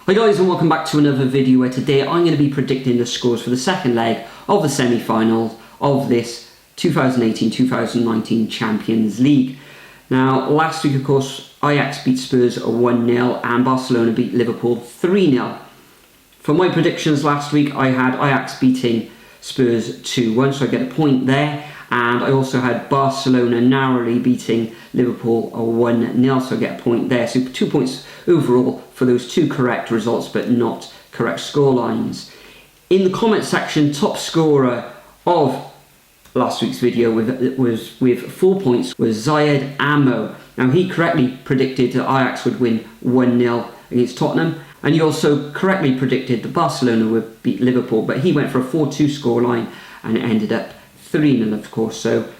Hi guys, and welcome back to another video where today I'm going to be predicting the scores for the second leg of the semi-finals of this 2018-2019 Champions League. Now, last week of course Ajax beat Spurs 1-0 and Barcelona beat Liverpool 3-0. For my predictions last week I had Ajax beating Spurs 2-1, so I get a point there, and I also had Barcelona narrowly beating Liverpool 1-0, so I get a point there. So 2 points overall for those two correct results but not correct scorelines. In the comment section, top scorer of last week's video with 4 points was Zayed Ammo. Now he correctly predicted that Ajax would win 1-0 against Tottenham, and he also correctly predicted that Barcelona would beat Liverpool, but he went for a 4-2 scoreline and it ended up 3-0 of course. So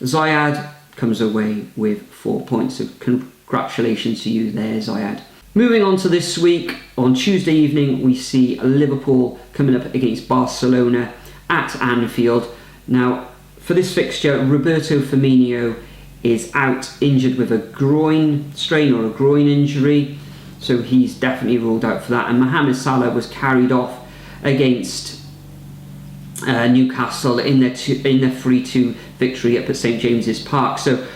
Zayed comes away with 4 points, so congratulations to you there, Zayed. Moving on to this week, on Tuesday evening we see Liverpool coming up against Barcelona at Anfield. Now for this fixture, Roberto Firmino is out injured with a groin strain or a groin injury, so he's definitely ruled out for that, and Mohamed Salah was carried off against Newcastle in their 3-2 victory up at St James's Park. So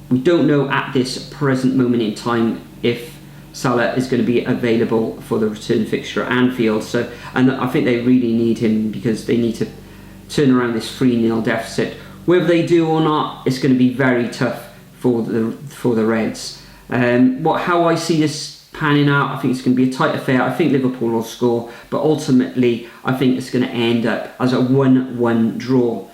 we don't know at this present moment in time if Salah is going to be available for the return fixture at Anfield. So, and I think they really need him because they need to turn around this 3-0 deficit. Whether they do or not, it's going to be very tough for the Reds. How I see this panning out, I think it's going to be a tight affair. I think Liverpool will score, but ultimately I think it's going to end up as a 1-1 draw.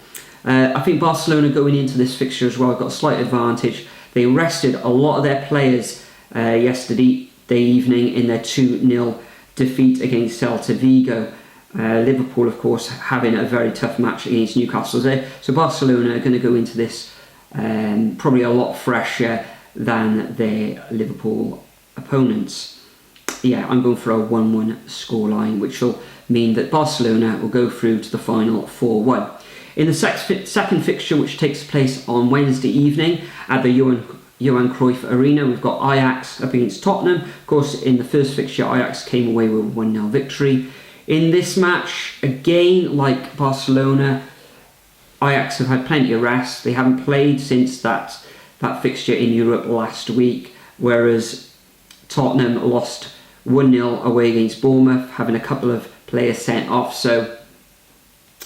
I think Barcelona going into this fixture as well got a slight advantage. They rested a lot of their players yesterday evening in their 2-0 defeat against Celta Vigo. Liverpool of course having a very tough match against Newcastle there. So Barcelona are going to go into this probably a lot fresher than their Liverpool opponents. Yeah, I'm going for a 1-1 scoreline, which will mean that Barcelona will go through to the final 4-1. In the second fixture, which takes place on Wednesday evening at the Johan Cruyff Arena, we've got Ajax up against Tottenham. Of course, in the first fixture, Ajax came away with a 1-0 victory. In this match, again, like Barcelona, Ajax have had plenty of rest. They haven't played since that fixture in Europe last week, whereas Tottenham lost 1-0 away against Bournemouth, having a couple of players sent off. So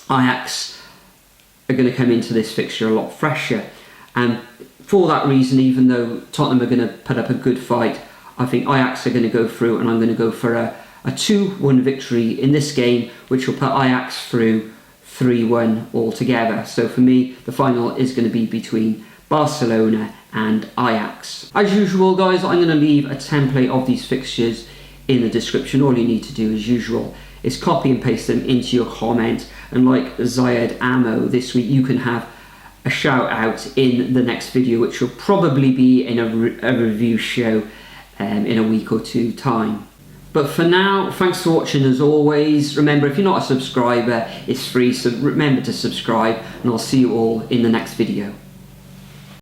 Ajax are going to come into this fixture a lot fresher. And for that reason, even though Tottenham are going to put up a good fight, I think Ajax are going to go through, and I'm going to go for a 2-1 victory in this game, which will put Ajax through 3-1 altogether. So for me, the final is going to be between Barcelona and Ajax. As usual guys, I'm going to leave a template of these fixtures in the description. All you need to do as usual is copy and paste them into your comment, and like Zayed Ammo this week, you can have a shout out in the next video, which will probably be in a review show in a week or two time. But for now, thanks for watching as always. Remember, if you're not a subscriber, it's free, so remember to subscribe, and I'll see you all in the next video.